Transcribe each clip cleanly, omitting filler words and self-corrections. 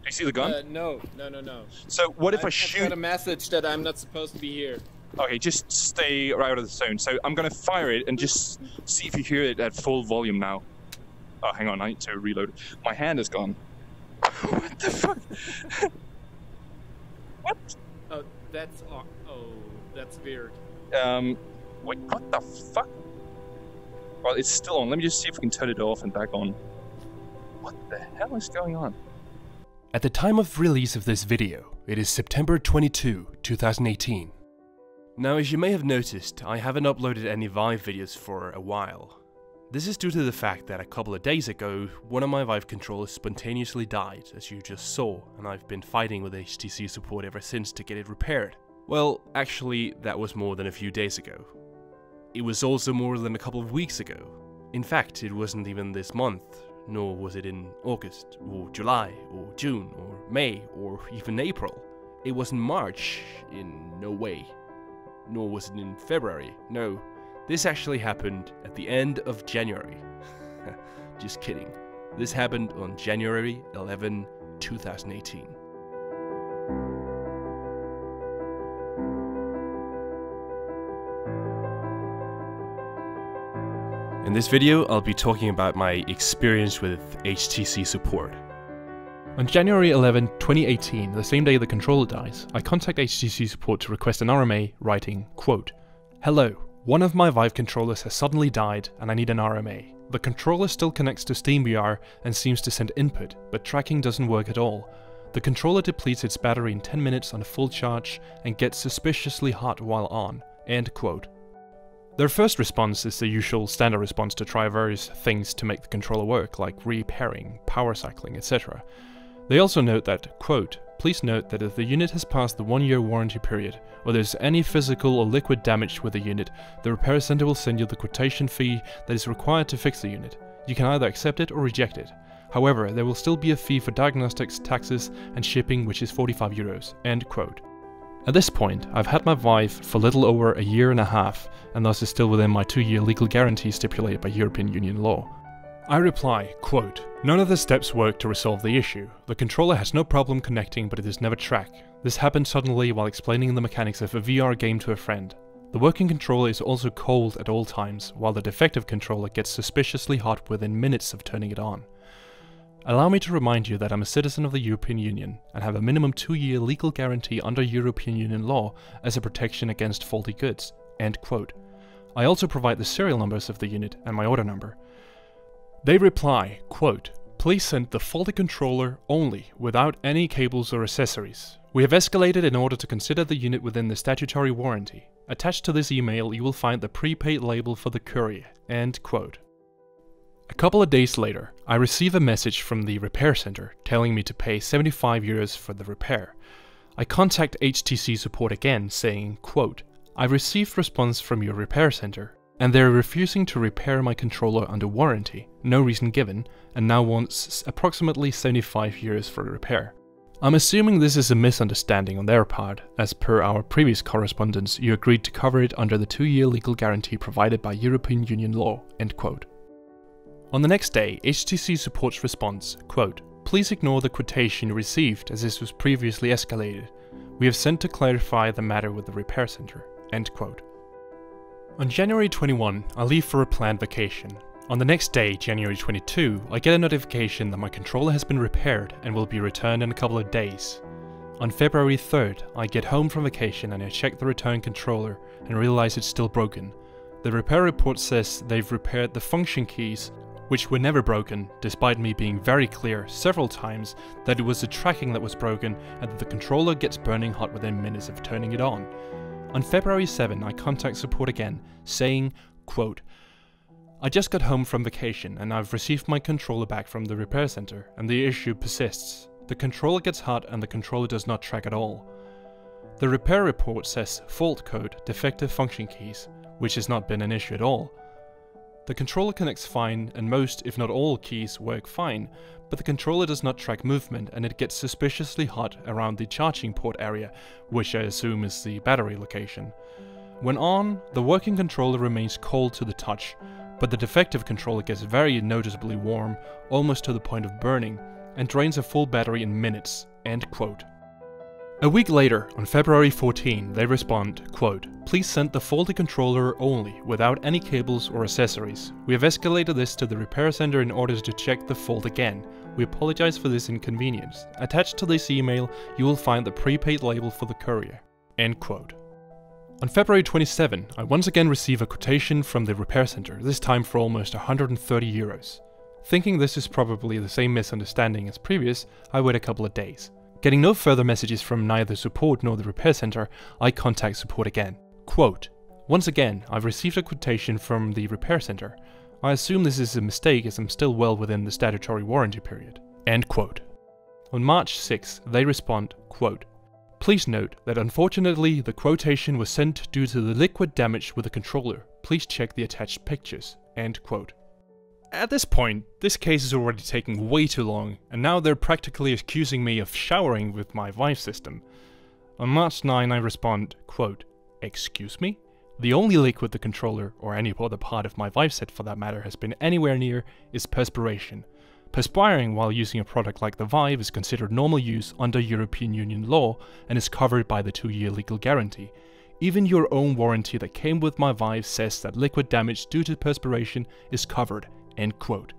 you see the gun? No. So what if I shoot? I got a message that I'm not supposed to be here. Okay, just stay right out of the zone. So I'm gonna fire it and just see if you hear it at full volume now. Oh, hang on, I need to reload. My hand is gone. What the fuck? What? Oh, that's weird. Wait, what the fuck? Well, it's still on. Let me just see if we can turn it off and back on. What the hell is going on? At the time of release of this video, it is September 22, 2018. Now, as you may have noticed, I haven't uploaded any Vive videos for a while. This is due to the fact that a couple of days ago, one of my Vive controllers spontaneously died, as you just saw, and I've been fighting with HTC support ever since to get it repaired. Well, actually, that was more than a few days ago. It was also more than a couple of weeks ago. In fact, it wasn't even this month, nor was it in August, or July, or June, or May, or even April. It wasn't March, in no way. Nor was it in February, no. This actually happened at the end of January. Just kidding. This happened on January 11, 2018. In this video, I'll be talking about my experience with HTC support. On January 11, 2018, the same day the controller dies, I contact HTC support to request an RMA, writing, quote, "Hello, one of my Vive controllers has suddenly died and I need an RMA. The controller still connects to SteamVR and seems to send input, but tracking doesn't work at all. The controller depletes its battery in 10 minutes on a full charge and gets suspiciously hot while on." End quote. Their first response is the usual standard response to try various things to make the controller work, like repairing, power cycling, etc. They also note that, quote, "Please note that if the unit has passed the 1-year warranty period, or there's any physical or liquid damage with the unit, the repair center will send you the quotation fee that is required to fix the unit. You can either accept it or reject it. However, there will still be a fee for diagnostics, taxes, and shipping, which is €45, end quote. At this point, I've had my Vive for little over a year and a half, and thus is still within my 2-year legal guarantee stipulated by European Union law. I reply, quote, "None of the steps work to resolve the issue. The controller has no problem connecting, but it is never track. This happened suddenly while explaining the mechanics of a VR game to a friend. The working controller is also cold at all times, while the defective controller gets suspiciously hot within minutes of turning it on. Allow me to remind you that I'm a citizen of the European Union and have a minimum 2-year legal guarantee under European Union law as a protection against faulty goods." End quote. I also provide the serial numbers of the unit and my order number. They reply, quote, "Please send the faulty controller only, without any cables or accessories. We have escalated in order to consider the unit within the statutory warranty. Attached to this email you will find the prepaid label for the courier." End quote. A couple of days later, I receive a message from the repair center telling me to pay €75 for the repair. I contact HTC support again saying, quote, "I've received response from your repair center, and they're refusing to repair my controller under warranty, no reason given, and now wants approximately €75 for a repair." I'm assuming this is a misunderstanding on their part, as per our previous correspondence you agreed to cover it under the 2-year legal guarantee provided by European Union law, end quote. On the next day, HTC support's response, quote, "Please ignore the quotation you received as this was previously escalated. We have sent to clarify the matter with the repair center," end quote. On January 21, I leave for a planned vacation. On the next day, January 22, I get a notification that my controller has been repaired and will be returned in a couple of days. On February 3rd, I get home from vacation and I check the return controller and realize it's still broken. The repair report says they've repaired the function keys, which were never broken, despite me being very clear several times that it was the tracking that was broken and that the controller gets burning hot within minutes of turning it on. On February 7, I contact support again, saying, quote, "I just got home from vacation and I've received my controller back from the repair center and the issue persists. The controller gets hot and the controller does not track at all. The repair report says fault code, defective function keys, which has not been an issue at all. The controller connects fine and most, if not all, keys work fine, but the controller does not track movement and it gets suspiciously hot around the charging port area, which I assume is the battery location. When on, the working controller remains cold to the touch, but the defective controller gets very noticeably warm, almost to the point of burning, and drains a full battery in minutes, end quote. A week later, on February 14, they respond, quote, please send the faulty controller only, without any cables or accessories. We have escalated this to the repair center in order to check the fault again. We apologize for this inconvenience. Attached to this email, you will find the prepaid label for the courier, end quote. On February 27, I once again receive a quotation from the repair center, this time for almost 130 euros. Thinking this is probably the same misunderstanding as previous, I wait a couple of days. Getting no further messages from neither support nor the repair center, I contact support again. Quote, once again, I've received a quotation from the repair center. I assume this is a mistake as I'm still well within the statutory warranty period. End quote. On March 6, they respond, quote, please note that unfortunately the quotation was sent due to the liquid damage with the controller. Please check the attached pictures. End quote. At this point, this case is already taking way too long, and now they're practically accusing me of showering with my Vive system. On March 9 I respond, quote, excuse me? The only liquid the controller, or any other part of my Vive set for that matter, has been anywhere near is perspiration. Perspiring while using a product like the Vive is considered normal use under European Union law and is covered by the 2-year legal guarantee. Even your own warranty that came with my Vive says that liquid damage due to perspiration is covered. End quote.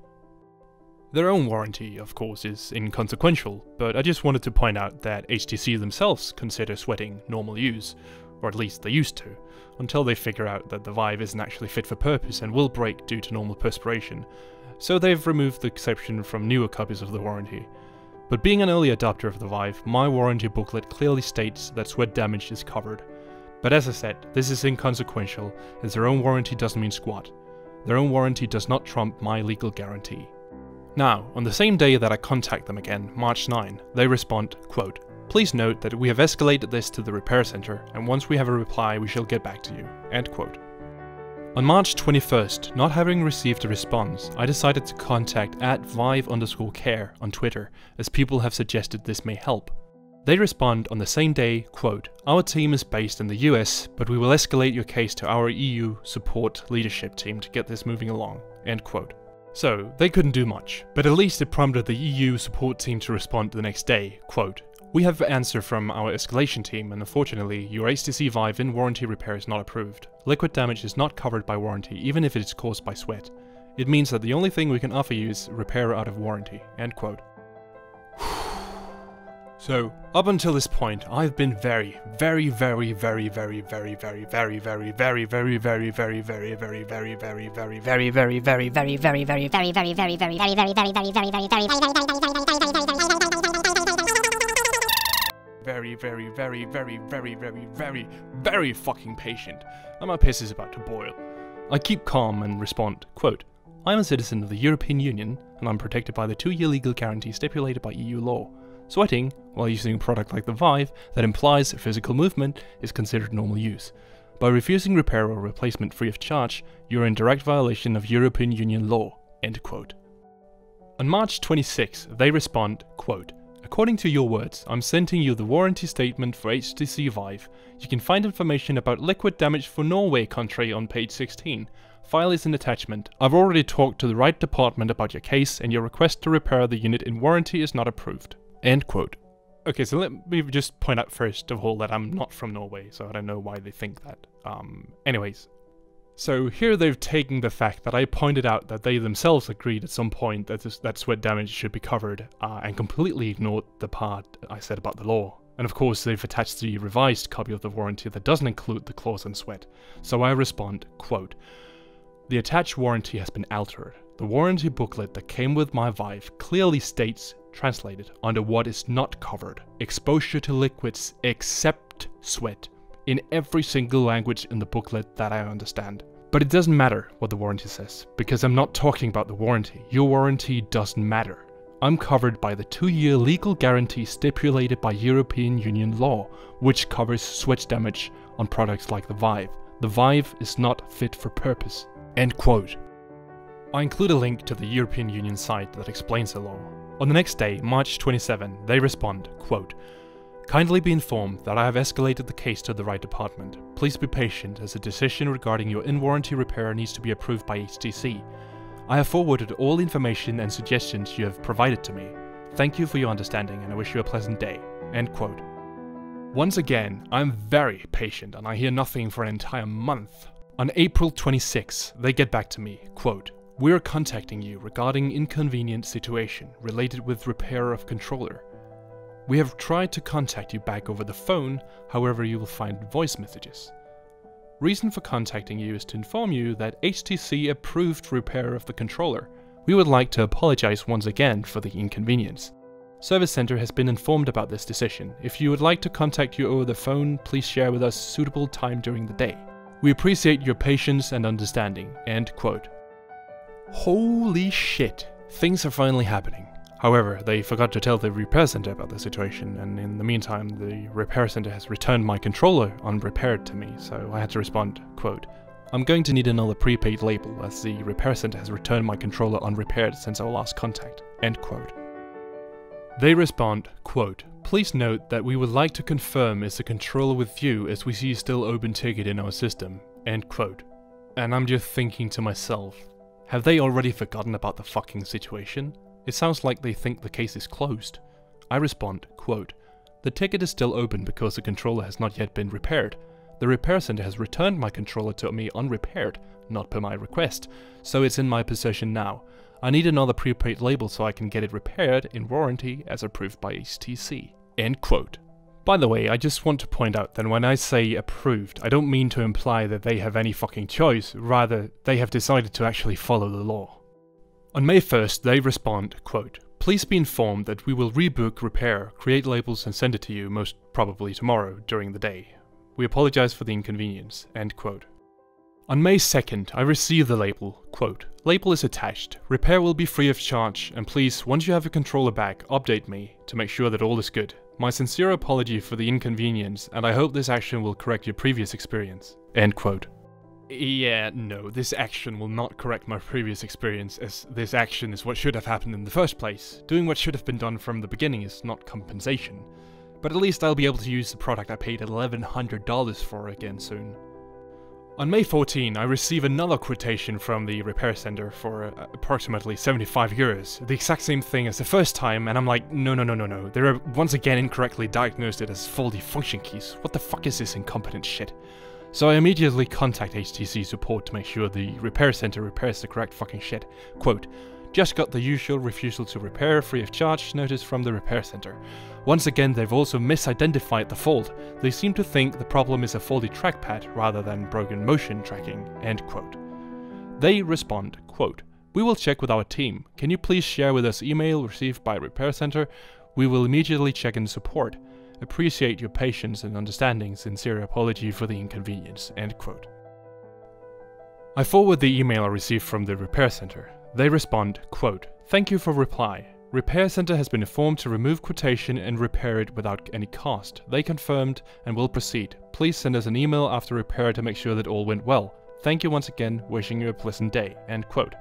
Their own warranty, of course, is inconsequential, but I just wanted to point out that HTC themselves consider sweating normal use, or at least they used to, until they figure out that the Vive isn't actually fit for purpose and will break due to normal perspiration, so they've removed the exception from newer copies of the warranty. But being an early adopter of the Vive, my warranty booklet clearly states that sweat damage is covered. But as I said, this is inconsequential, as their own warranty doesn't mean squat. Their own warranty does not trump my legal guarantee. Now, on the same day that I contact them again, March 9, they respond, quote, please note that we have escalated this to the repair center, and once we have a reply we shall get back to you, end quote. On March 21st, not having received a response, I decided to contact @Vive_care on Twitter, as people have suggested this may help. They respond on the same day, quote, our team is based in the US, but we will escalate your case to our EU support leadership team to get this moving along, end quote. So, they couldn't do much, but at least it prompted the EU support team to respond the next day, quote, we have an answer from our Escalation team and unfortunately your HTC Vive in-warranty repair is not approved. Liquid damage is not covered by warranty even if it is caused by sweat. It means that the only thing we can offer you is repair out of warranty, end quote. So, up until this point, I've been very fucking patient, and my piss is about to boil. I keep calm and respond, quote, I'm a citizen of the European Union, and I'm protected by the 2-year legal guarantee stipulated by EU law. Sweating, while using a product like the Vive that implies physical movement, is considered normal use. By refusing repair or replacement free of charge, you're in direct violation of European Union law, end quote. On March 26, they respond, quote, according to your words, I'm sending you the warranty statement for HTC Vive. You can find information about liquid damage for Norway country on page 16. File is an attachment. I've already talked to the right department about your case and your request to repair the unit in warranty is not approved. End quote. Okay, so let me just point out first of all that I'm not from Norway, so I don't know why they think that. Anyways. So here they've taken the fact that I pointed out that they themselves agreed at some point that sweat damage should be covered, and completely ignored the part I said about the law. And of course they've attached the revised copy of the warranty that doesn't include the clause on sweat. So I respond, quote, the attached warranty has been altered. The warranty booklet that came with my Vive clearly states, translated, under what is not covered, exposure to liquids except sweat, in every single language in the booklet that I understand. But it doesn't matter what the warranty says, because I'm not talking about the warranty. Your warranty doesn't matter. I'm covered by the 2-year legal guarantee stipulated by European Union law, which covers sweat damage on products like the Vive. The Vive is not fit for purpose. End quote. I include a link to the European Union site that explains the law. On the next day, March 27, they respond, quote, kindly be informed that I have escalated the case to the right department. Please be patient as a decision regarding your in-warranty repair needs to be approved by HTC. I have forwarded all information and suggestions you have provided to me. Thank you for your understanding and I wish you a pleasant day. End quote. Once again, I'm very patient and I hear nothing for an entire month. On April 26, they get back to me, quote, "We're contacting you regarding inconvenient situation related with repair of controller. We have tried to contact you back over the phone, however you will find voice messages. Reason for contacting you is to inform you that HTC approved repair of the controller. We would like to apologize once again for the inconvenience. Service Center has been informed about this decision. If you would like to contact you over the phone, please share with us suitable time during the day. We appreciate your patience and understanding." End quote. Holy shit, things are finally happening. However, they forgot to tell the repair center about the situation, and in the meantime, the repair center has returned my controller unrepaired to me, so I had to respond, quote, "I'm going to need another prepaid label as the repair center has returned my controller unrepaired since our last contact." End quote. They respond, quote, "Please note that we would like to confirm is the controller with you as we see still open ticket in our system." End quote. And I'm just thinking to myself, have they already forgotten about the fucking situation? It sounds like they think the case is closed. I respond, quote, "The ticket is still open because the controller has not yet been repaired. The repair center has returned my controller to me unrepaired, not per my request, so it's in my possession now. I need another prepaid label so I can get it repaired in warranty as approved by HTC." End quote. By the way, I just want to point out that when I say approved, I don't mean to imply that they have any fucking choice, rather, they have decided to actually follow the law. On May 1st, they respond, quote, "Please be informed that we will rebook repair, create labels and send it to you most probably tomorrow during the day. We apologize for the inconvenience." End quote. On May 2nd, I received the label, quote, "Label is attached, repair will be free of charge, and please, once you have your controller back, update me to make sure that all is good. My sincere apology for the inconvenience, and I hope this action will correct your previous experience." End quote. Yeah, no, this action will not correct my previous experience, as this action is what should have happened in the first place. Doing what should have been done from the beginning is not compensation. But at least I'll be able to use the product I paid $1,100 for again soon. On May 14, I receive another quotation from the repair center for approximately 75 euros. The exact same thing as the first time, and I'm like, no. They are once again incorrectly diagnosed it as faulty function keys. What the fuck is this incompetent shit? So I immediately contact HTC support to make sure the repair center repairs the correct fucking shit. Quote, "Just got the usual refusal to repair free of charge notice from the repair center. Once again, they've also misidentified the fault. They seem to think the problem is a faulty trackpad rather than broken motion tracking." End quote. They respond, quote, "We will check with our team. Can you please share with us email received by repair center? We will immediately check in support. Appreciate your patience and understanding. Sincere apology for the inconvenience." End quote. I forward the email I received from the repair center. They respond, quote, "Thank you for reply. Repair center has been informed to remove quotation and repair it without any cost. They confirmed and will proceed. Please send us an email after repair to make sure that all went well. Thank you once again, wishing you a pleasant day." End quote.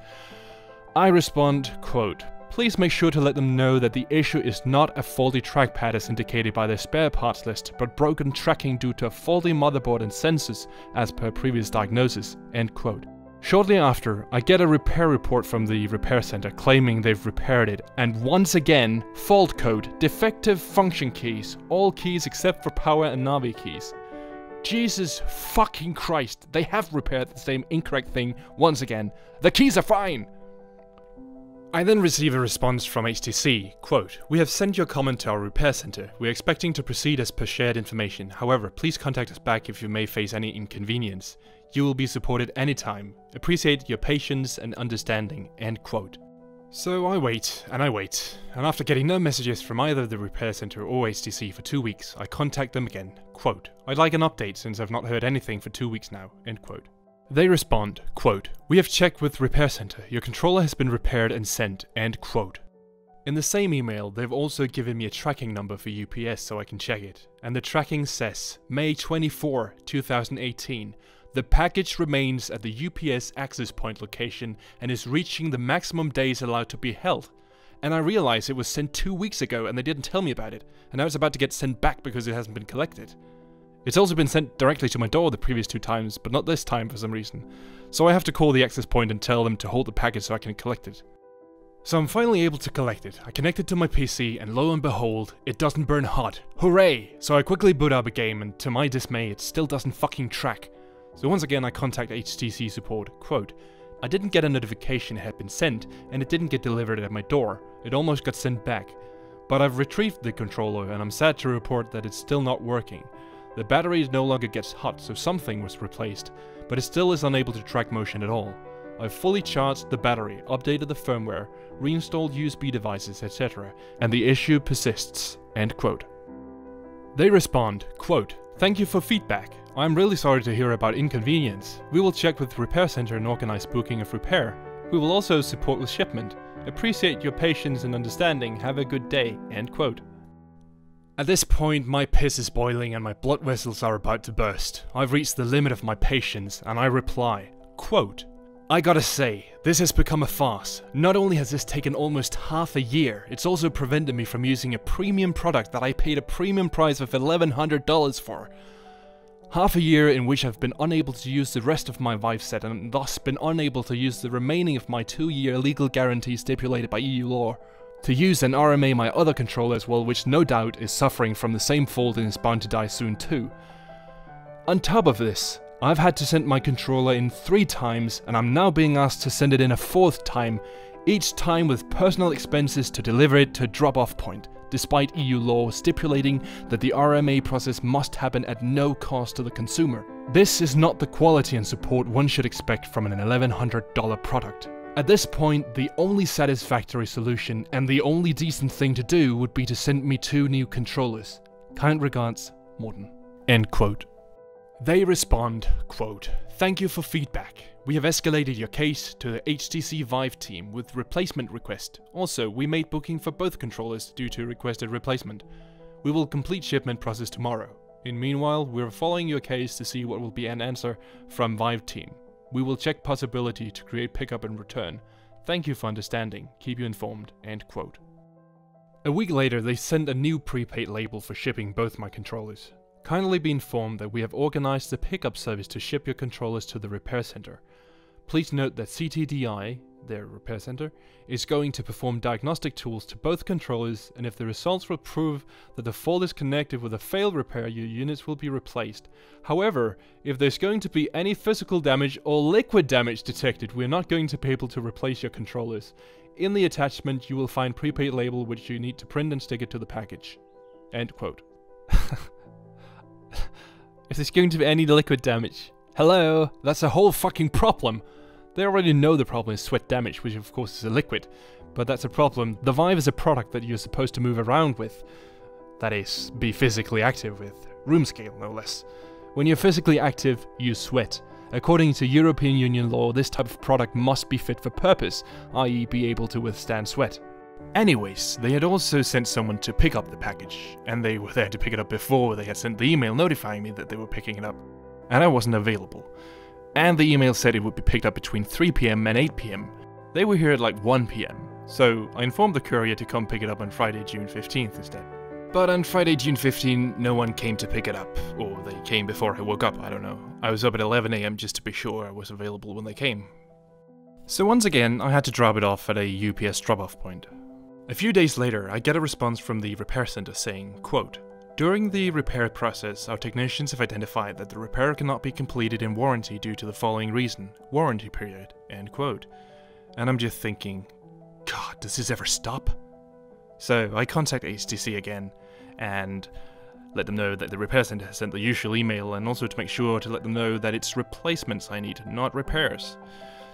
I respond, quote, "Please make sure to let them know that the issue is not a faulty trackpad as indicated by their spare parts list, but broken tracking due to a faulty motherboard and sensors as per previous diagnosis." End quote. Shortly after, I get a repair report from the repair center claiming they've repaired it, and once again, fault code, defective function keys, all keys except for power and Navi keys. Jesus fucking Christ, they have repaired the same incorrect thing once again. The keys are fine! I then receive a response from HTC, quote, "We have sent your comment to our repair center. We are expecting to proceed as per shared information. However, please contact us back if you may face any inconvenience. You will be supported anytime. Appreciate your patience and understanding." End quote. So I wait, and after getting no messages from either the repair center or HTC for 2 weeks, I contact them again, quote, "I'd like an update since I've not heard anything for 2 weeks now." End quote. They respond, quote, "We have checked with repair center. Your controller has been repaired and sent." End quote. In the same email, they've also given me a tracking number for UPS so I can check it. And the tracking says, May 24, 2018. The package remains at the UPS access point location and is reaching the maximum days allowed to be held. And I realize it was sent 2 weeks ago and they didn't tell me about it. And now it's about to get sent back because it hasn't been collected. It's also been sent directly to my door the previous 2 times, but not this time for some reason. So I have to call the access point and tell them to hold the package so I can collect it. So I'm finally able to collect it. I connect it to my PC and lo and behold, it doesn't burn hot. Hooray! So I quickly boot up a game and to my dismay it still doesn't fucking track. So once again I contact HTC support, quote, I didn't get a notification it had been sent and it didn't get delivered at my door. It almost got sent back. But I've retrieved the controller and I'm sad to report that it's still not working. The battery no longer gets hot, so something was replaced, but it still is unable to track motion at all. I've fully charged the battery, updated the firmware, reinstalled USB devices, etc., and the issue persists, end quote. They respond, quote, thank you for feedback. I'm really sorry to hear about inconvenience. We will check with repair center and organize booking of repair. We will also support with shipment. Appreciate your patience and understanding. Have a good day, end quote. At this point, my piss is boiling and my blood vessels are about to burst. I've reached the limit of my patience, and I reply, quote, I gotta say, this has become a farce. Not only has this taken almost half a year, it's also prevented me from using a premium product that I paid a premium price of $1,100 for. Half a year in which I've been unable to use the rest of my Vive set and thus been unable to use the remaining of my 2-year legal guarantee stipulated by EU law. To use and RMA my other controller as well, which no doubt is suffering from the same fault and is bound to die soon too. On top of this, I've had to send my controller in 3 times and I'm now being asked to send it in a 4th time, each time with personal expenses to deliver it to a drop-off point, despite EU law stipulating that the RMA process must happen at no cost to the consumer. This is not the quality and support one should expect from an $1,100 product. At this point, the only satisfactory solution and the only decent thing to do would be to send me 2 new controllers. Kind regards, Morten. End quote. They respond, quote, thank you for feedback. We have escalated your case to the HTC Vive team with replacement request. Also, we made booking for both controllers due to requested replacement. We will complete shipment process tomorrow. In meanwhile, we are following your case to see what will be an answer from Vive team. We will check possibility to create pickup and return. Thank you for understanding. Keep you informed. End quote. A week later, they sent a new prepaid label for shipping both my controllers. Kindly be informed that we have organized the pickup service to ship your controllers to the repair center. Please note that CTDI, their repair center, is going to perform diagnostic tools to both controllers, and if the results will prove that the fault is connected with a failed repair, your units will be replaced. However, if there's going to be any physical damage or liquid damage detected, we're not going to be able to replace your controllers. In the attachment, you will find prepaid label which you need to print and stick it to the package. End quote. If there's going to be any liquid damage, hello, that's a whole fucking problem. They already know the problem is sweat damage, which of course is a liquid, but that's a problem. The Vive is a product that you're supposed to move around with. That is, be physically active with, room scale no less. When you're physically active, you sweat. According to European Union law, this type of product must be fit for purpose, i.e. be able to withstand sweat. Anyways, they had also sent someone to pick up the package, and they were there to pick it up before they had sent the email notifying me that they were picking it up, and I wasn't available. And the email said it would be picked up between 3 PM and 8 PM. They were here at like 1 PM, so I informed the courier to come pick it up on Friday, June 15th instead. But on Friday, June 15th, no one came to pick it up, or they came before I woke up, I don't know. I was up at 11 AM just to be sure I was available when they came. So once again, I had to drop it off at a UPS drop-off point. A few days later, I get a response from the repair center saying, quote, during the repair process, our technicians have identified that the repair cannot be completed in warranty due to the following reason, warranty period, end quote. And I'm just thinking, God, does this ever stop? So I contact HTC again, and let them know that the repair center has sent the usual email, and also to make sure to let them know that it's replacements I need, not repairs.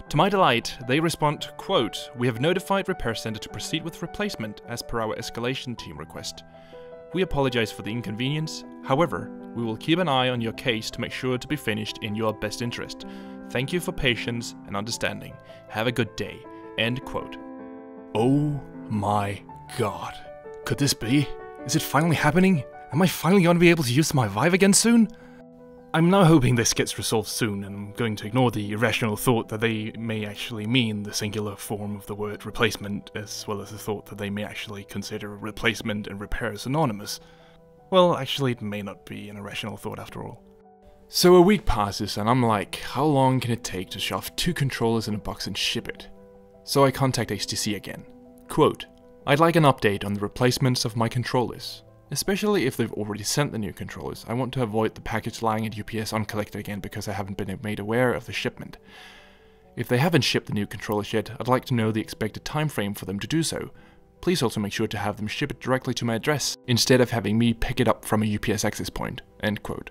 To my delight, they respond, quote, we have notified repair center to proceed with replacement as per our escalation team request. We apologize for the inconvenience, however, we will keep an eye on your case to make sure to be finished in your best interest. Thank you for patience and understanding. Have a good day. End quote. Oh my God. Could this be? Is it finally happening? Am I finally going to be able to use my Vive again soon? I'm now hoping this gets resolved soon, and I'm going to ignore the irrational thought that they may actually mean the singular form of the word replacement, as well as the thought that they may actually consider replacement and repair synonymous. Well, actually it may not be an irrational thought after all. So a week passes, and I'm like, how long can it take to shove 2 controllers in a box and ship it? So I contact HTC again. Quote, I'd like an update on the replacements of my controllers. Especially if they've already sent the new controllers. I want to avoid the package lying at UPS uncollected again because I haven't been made aware of the shipment. If they haven't shipped the new controllers yet, I'd like to know the expected time frame for them to do so. Please also make sure to have them ship it directly to my address, instead of having me pick it up from a UPS access point. End quote.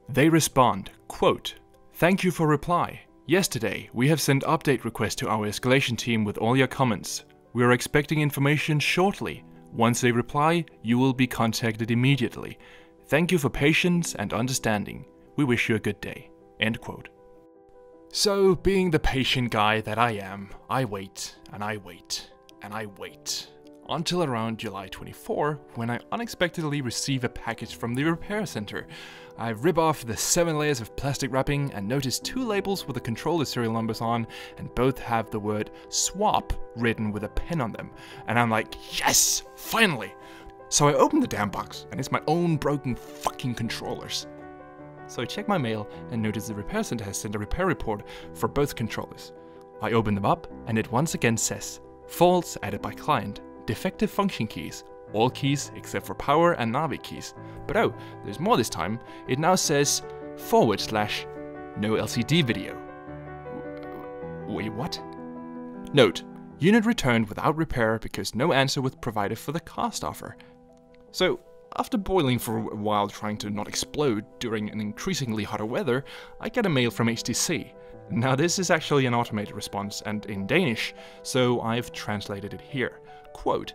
They respond, quote, Thank you for reply. Yesterday, we have sent update requests to our escalation team with all your comments. We are expecting information shortly. Once they reply, you will be contacted immediately. Thank you for patience and understanding. We wish you a good day. End quote. So, being the patient guy that I am, I wait, and I wait, and I wait. Until around July 24, when I unexpectedly receive a package from the repair center. I rip off the 7 layers of plastic wrapping and notice 2 labels with the controller serial numbers on, and both have the word swap written with a pen on them. And I'm like, yes, finally! So I open the damn box, and it's my own broken fucking controllers. So I check my mail and notice the repair center has sent a repair report for both controllers. I open them up, and it once again says, faults added by client, defective function keys, all keys except for power and Navi keys. But oh, there's more this time. It now says / no LCD video. Wait, what? Note, unit returned without repair because no answer was provided for the cost offer. So, after boiling for a while trying to not explode during an increasingly hotter weather, I get a mail from HTC. Now this is actually an automated response and in Danish, so I've translated it here. Quote,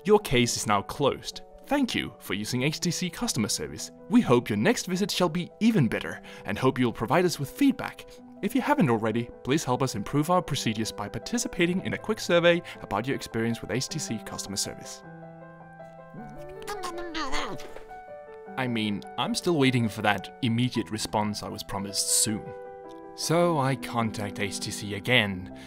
Your case is now closed. Thank you for using HTC customer service. We hope your next visit shall be even better and hope you'll provide us with feedback. If you haven't already, please help us improve our procedures by participating in a quick survey about your experience with HTC customer service. I mean, I'm still waiting for that immediate response I was promised soon. So I contact HTC again.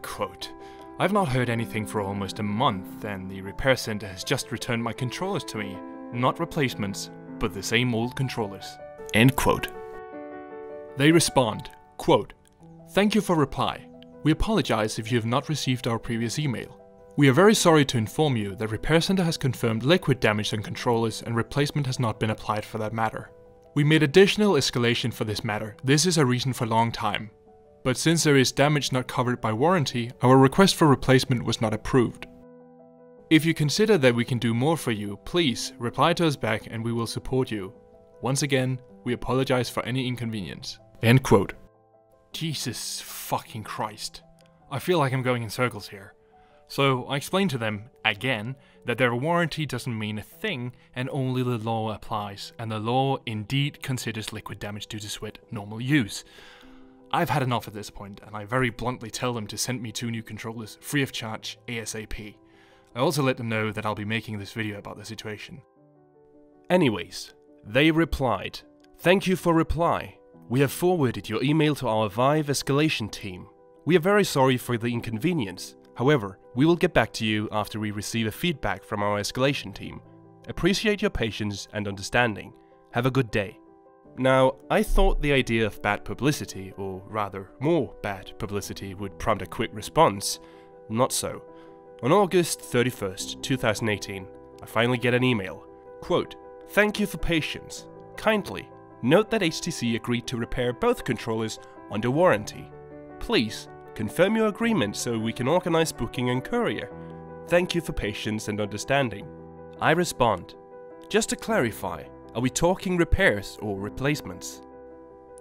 Quote, I've not heard anything for almost a month, and the repair center has just returned my controllers to me. Not replacements, but the same old controllers. End quote. They respond, quote, Thank you for reply. We apologize if you have not received our previous email. We are very sorry to inform you that repair center has confirmed liquid damage on controllers and replacement has not been applied for that matter. We made additional escalation for this matter. This is a reason for long time. But since there is damage not covered by warranty, our request for replacement was not approved. If you consider that we can do more for you, please reply to us back and we will support you. Once again, we apologize for any inconvenience. End quote. Jesus fucking Christ. I feel like I'm going in circles here. So I explained to them, again, that their warranty doesn't mean a thing and only the law applies, and the law indeed considers liquid damage due to sweat normal use. I've had enough at this point, and I very bluntly tell them to send me 2 new controllers, free of charge, ASAP. I also let them know that I'll be making this video about the situation. Anyways, they replied, Thank you for reply. We have forwarded your email to our Vive Escalation team. We are very sorry for the inconvenience. However, we will get back to you after we receive a feedback from our escalation team. Appreciate your patience and understanding. Have a good day. Now, I thought the idea of bad publicity, or rather more bad publicity, would prompt a quick response. Not so. On August 31st, 2018, I finally get an email. Quote, Thank you for patience. Kindly, note that HTC agreed to repair both controllers under warranty. Please, confirm your agreement so we can organize booking and courier. Thank you for patience and understanding. I respond, Just to clarify, are we talking repairs or replacements?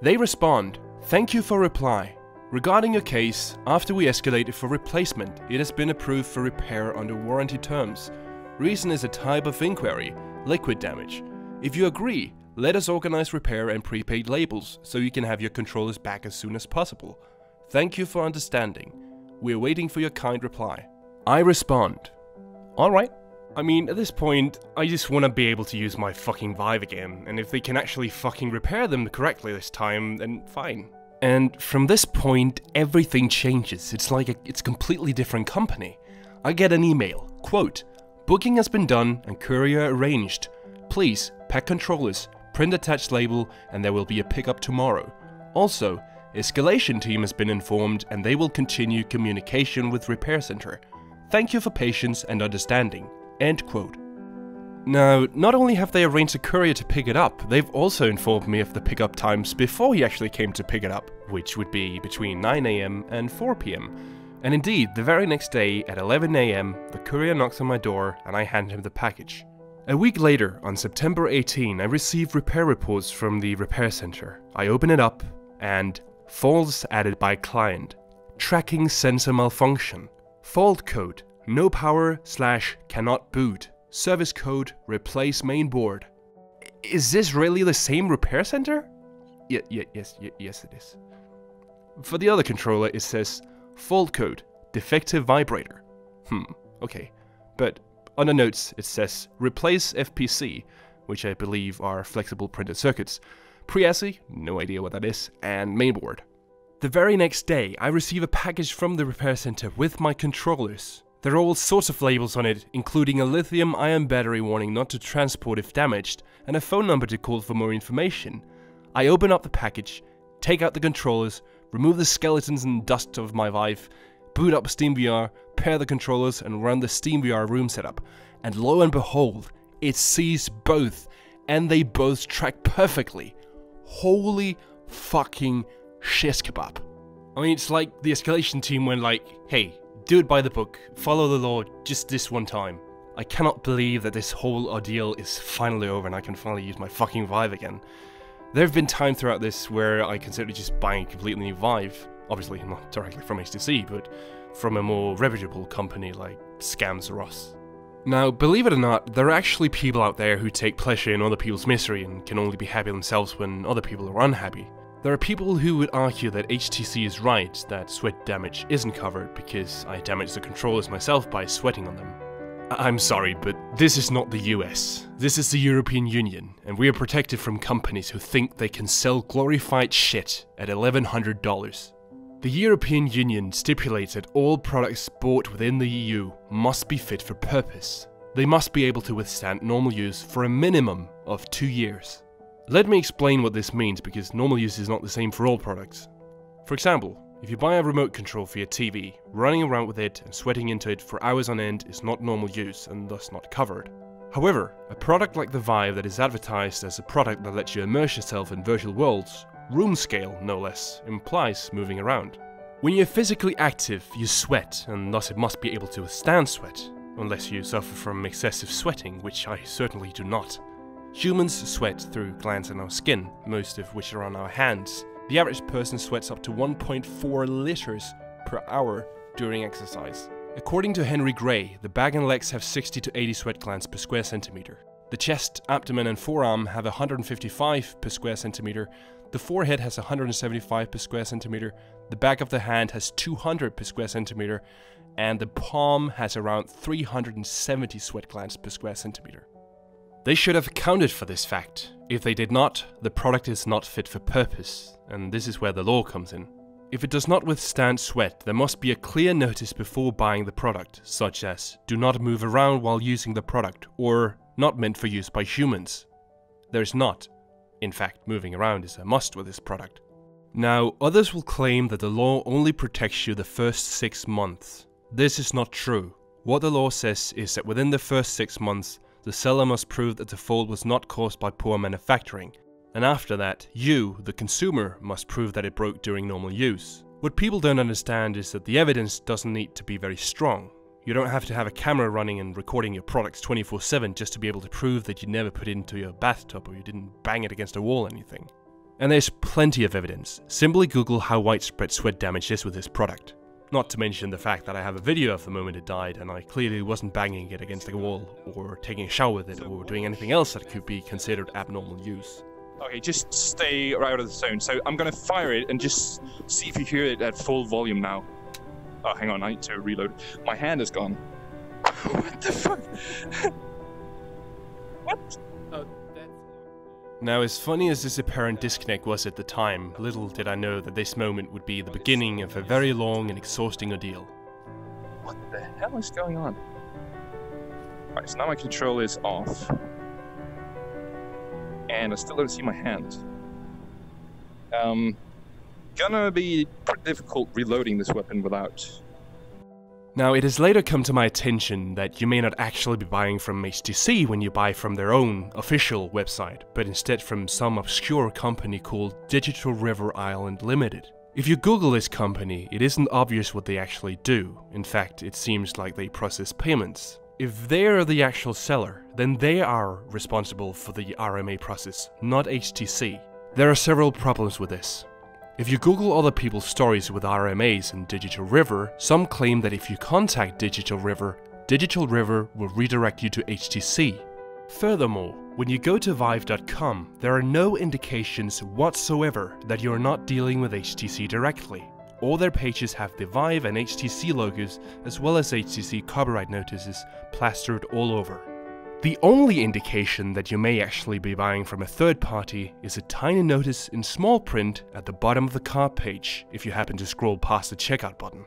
They respond, Thank you for reply. Regarding your case, after we escalated for replacement, it has been approved for repair under warranty terms. Reason is a type of inquiry, liquid damage. If you agree, let us organize repair and prepaid labels so you can have your controllers back as soon as possible. Thank you for understanding. We're waiting for your kind reply. I respond, Alright. I mean, at this point, I just want to be able to use my fucking Vive again, and if they can actually fucking repair them correctly this time, then fine. And from this point, everything changes. It's like it's a completely different company. I get an email, quote, Booking has been done and courier arranged. Please, pack controllers, print attached label, and there will be a pickup tomorrow. Also, Escalation team has been informed and they will continue communication with repair center. Thank you for patience and understanding." End quote. Now, not only have they arranged a courier to pick it up, they've also informed me of the pickup times before he actually came to pick it up, which would be between 9 AM and 4 PM. And indeed, the very next day at 11 AM, the courier knocks on my door and I hand him the package. A week later, on September 18, I receive repair reports from the repair center. I open it up and faults added by client. Tracking sensor malfunction. Fault code, no power / cannot boot. Service code, replace main board. Is this really the same repair center? Yes it is. For the other controller it says, fault code, defective vibrator. Okay. But on the notes it says, replace FPC, which I believe are flexible printed circuits. Pre-ASI, no idea what that is, and mainboard. The very next day I receive a package from the repair center with my controllers. There are all sorts of labels on it, including a lithium-ion battery warning not to transport if damaged, and a phone number to call for more information. I open up the package, take out the controllers, remove the skeletons and dust of my Vive, boot up SteamVR, pair the controllers and run the SteamVR room setup, and lo and behold, it sees both, and they both track perfectly. Holy fucking shish kebab. I mean, it's like the Escalation team went like, hey, do it by the book, follow the law just this one time. I cannot believe that this whole ordeal is finally over and I can finally use my fucking Vive again. There have been times throughout this where I considered just buying a completely new Vive, obviously not directly from HTC, but from a more reputable company like Scams or Us. Now, believe it or not, there are actually people out there who take pleasure in other people's misery and can only be happy themselves when other people are unhappy. There are people who would argue that HTC is right, that sweat damage isn't covered because I damaged the controllers myself by sweating on them. I'm sorry, but this is not the US. This is the European Union, and we are protected from companies who think they can sell glorified shit at $1,100. The European Union stipulates that all products bought within the EU must be fit for purpose. They must be able to withstand normal use for a minimum of 2 years. Let me explain what this means, because normal use is not the same for all products. For example, if you buy a remote control for your TV, running around with it and sweating into it for hours on end is not normal use and thus not covered. However, a product like the Vive that is advertised as a product that lets you immerse yourself in virtual worlds, room scale no less, implies moving around. When you're physically active, you sweat, and thus it must be able to withstand sweat, unless you suffer from excessive sweating, which I certainly do not. Humans sweat through glands in our skin, most of which are on our hands. The average person sweats up to 1.4 liters per hour during exercise. According to Henry Gray, the back and legs have 60 to 80 sweat glands per square centimeter. The chest, abdomen and forearm have 155 per square centimeter, the forehead has 175 per square centimeter, the back of the hand has 200 per square centimeter, and the palm has around 370 sweat glands per square centimeter. They should have accounted for this fact. If they did not, the product is not fit for purpose, and this is where the law comes in. If it does not withstand sweat, there must be a clear notice before buying the product, such as, do not move around while using the product, or not meant for use by humans. There is not. In fact, moving around is a must with this product. Now, others will claim that the law only protects you the first 6 months. This is not true. What the law says is that within the first 6 months, the seller must prove that the fault was not caused by poor manufacturing, and after that, you, the consumer, must prove that it broke during normal use. What people don't understand is that the evidence doesn't need to be very strong. You don't have to have a camera running and recording your products 24/7 just to be able to prove that you never put it into your bathtub or you didn't bang it against a wall or anything. And there's plenty of evidence. Simply Google how widespread sweat damage is with this product. Not to mention the fact that I have a video of the moment it died and I clearly wasn't banging it against a wall or taking a shower with it or doing anything else that could be considered abnormal use. Okay, just stay out of the zone. So I'm gonna fire it and just see if you hear it at full volume now. Oh, hang on, I need to reload. My hand is gone. What the fuck? What? Oh, that's... Now, as funny as this apparent disconnect was at the time, little did I know that this moment would be the beginning of a very long and exhausting ordeal. What the hell is going on? Alright, so now my control is off. And I still don't see my hand. Gonna be pretty difficult reloading this weapon without. Now, it has later come to my attention that you may not actually be buying from HTC when you buy from their own official website, but instead from some obscure company called Digital River Ireland Limited. If you Google this company, it isn't obvious what they actually do. In fact, it seems like they process payments. If they're the actual seller, then they are responsible for the RMA process, not HTC. There are several problems with this. If you Google other people's stories with RMAs and Digital River, some claim that if you contact Digital River will redirect you to HTC. Furthermore, when you go to Vive.com, there are no indications whatsoever that you're not dealing with HTC directly. All their pages have the Vive and HTC logos, as well as HTC copyright notices plastered all over. The only indication that you may actually be buying from a third party is a tiny notice in small print at the bottom of the cart page if you happen to scroll past the checkout button.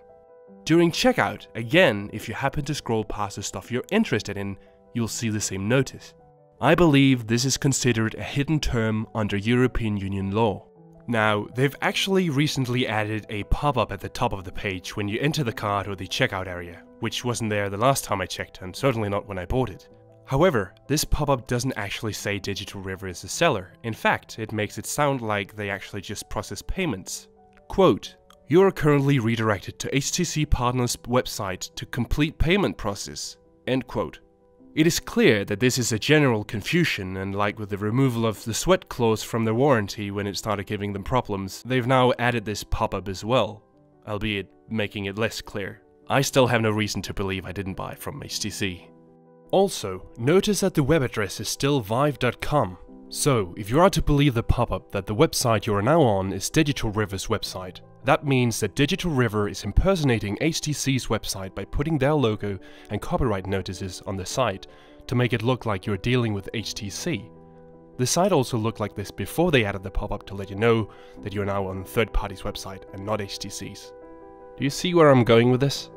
During checkout, again, if you happen to scroll past the stuff you're interested in, you'll see the same notice. I believe this is considered a hidden term under European Union law. Now, they've actually recently added a pop-up at the top of the page when you enter the cart or the checkout area, which wasn't there the last time I checked and certainly not when I bought it. However, this pop-up doesn't actually say Digital River is the seller. In fact, it makes it sound like they actually just process payments. Quote, "You are currently redirected to HTC Partners website to complete payment process." End quote. It is clear that this is a general confusion, and like with the removal of the sweat clause from their warranty when it started giving them problems, they've now added this pop-up as well, albeit making it less clear. I still have no reason to believe I didn't buy from HTC. Also, notice that the web address is still vive.com. So, if you are to believe the pop-up that the website you are now on is Digital River's website, that means that Digital River is impersonating HTC's website by putting their logo and copyright notices on the site to make it look like you're dealing with HTC. The site also looked like this before they added the pop-up to let you know that you're now on third party's website and not HTC's. Do you see where I'm going with this?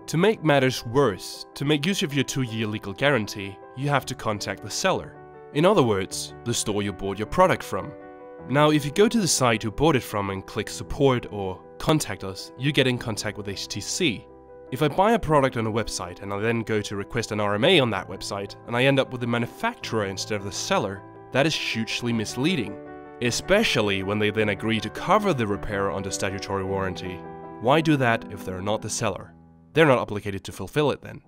To make matters worse, to make use of your 2-year legal guarantee, you have to contact the seller. In other words, the store you bought your product from. Now, if you go to the site you bought it from and click support or contact us, you get in contact with HTC. If I buy a product on a website and I then go to request an RMA on that website and I end up with the manufacturer instead of the seller, that is hugely misleading. Especially when they then agree to cover the repair under statutory warranty. Why do that if they're not the seller? They're not obligated to fulfill it then.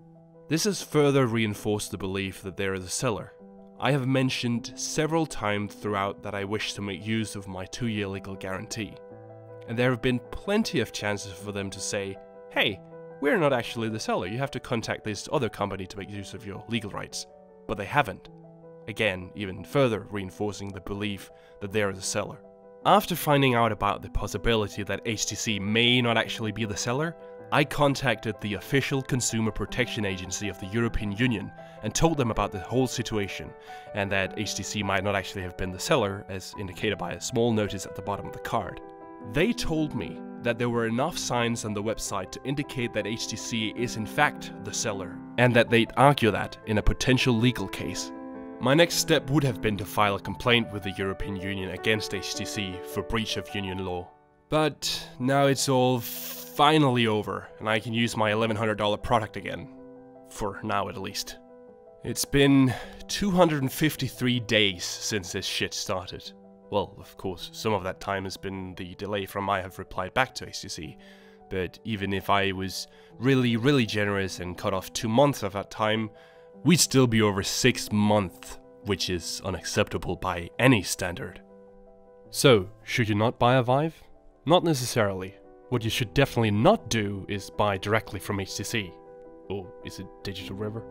This has further reinforced the belief that they're the seller. I have mentioned several times throughout that I wish to make use of my 2-year legal guarantee. And there have been plenty of chances for them to say, hey, we're not actually the seller, you have to contact this other company to make use of your legal rights. But they haven't. Again, even further reinforcing the belief that they're the seller. After finding out about the possibility that HTC may not actually be the seller, I contacted the official Consumer Protection Agency of the European Union and told them about the whole situation, and that HTC might not actually have been the seller, as indicated by a small notice at the bottom of the card. They told me that there were enough signs on the website to indicate that HTC is in fact the seller, and that they'd argue that in a potential legal case. My next step would have been to file a complaint with the European Union against HTC for breach of union law. But now it's all finally over, and I can use my $1,100 product again. For now at least. It's been 253 days since this shit started. Well, of course, some of that time has been the delay from I have replied back to HTC, but even if I was really generous and cut off 2 months of that time, we'd still be over 6 months, which is unacceptable by any standard. So, should you not buy a Vive? Not necessarily. What you should definitely not do is buy directly from HTC. Or is it Digital River?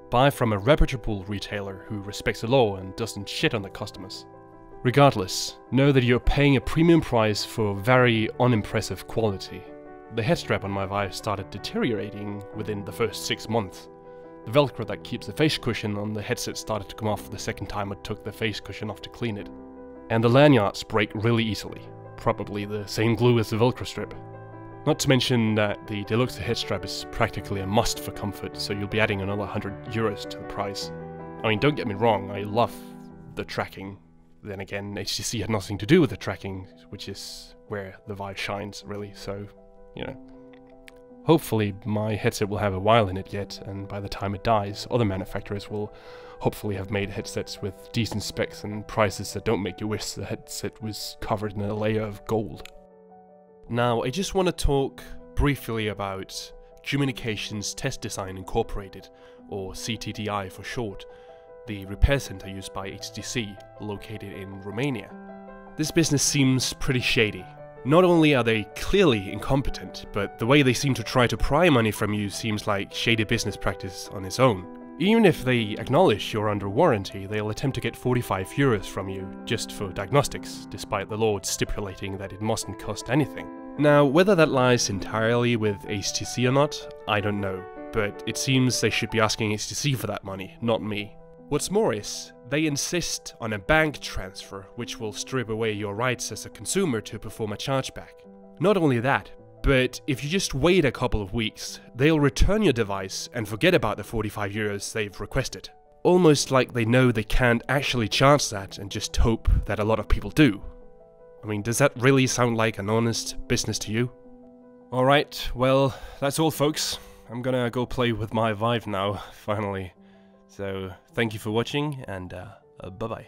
Buy from a reputable retailer who respects the law and doesn't shit on their customers. Regardless, know that you're paying a premium price for very unimpressive quality. The head strap on my Vive started deteriorating within the first 6 months. The velcro that keeps the face cushion on the headset started to come off the second time I took the face cushion off to clean it. And the lanyards break really easily. Probably the same glue as the velcro strip. Not to mention that the deluxe head strap is practically a must for comfort, so you'll be adding another €100 to the price. I mean, don't get me wrong, I love the tracking. Then again, HTC had nothing to do with the tracking, which is where the Vive shines, really, so, you know. Hopefully my headset will have a while in it yet, and by the time it dies, other manufacturers will hopefully have made headsets with decent specs and prices that don't make you wish the headset was covered in a layer of gold. Now, I just want to talk briefly about Communications Test Design Incorporated, or CTDI for short, the repair center used by HTC, located in Romania. This business seems pretty shady. Not only are they clearly incompetent, but the way they seem to try to pry money from you seems like shady business practice on its own. Even if they acknowledge you're under warranty, they'll attempt to get 45 euros from you just for diagnostics, despite the law stipulating that it mustn't cost anything. Now, whether that lies entirely with HTC or not, I don't know, but it seems they should be asking HTC for that money, not me. What's more is, they insist on a bank transfer, which will strip away your rights as a consumer to perform a chargeback. Not only that, but if you just wait a couple of weeks, they'll return your device and forget about the 45 euros they've requested. Almost like they know they can't actually charge that and just hope that a lot of people do. I mean, does that really sound like an honest business to you? Alright, well, that's all folks. I'm gonna go play with my Vive now, finally. So, thank you for watching, and bye-bye.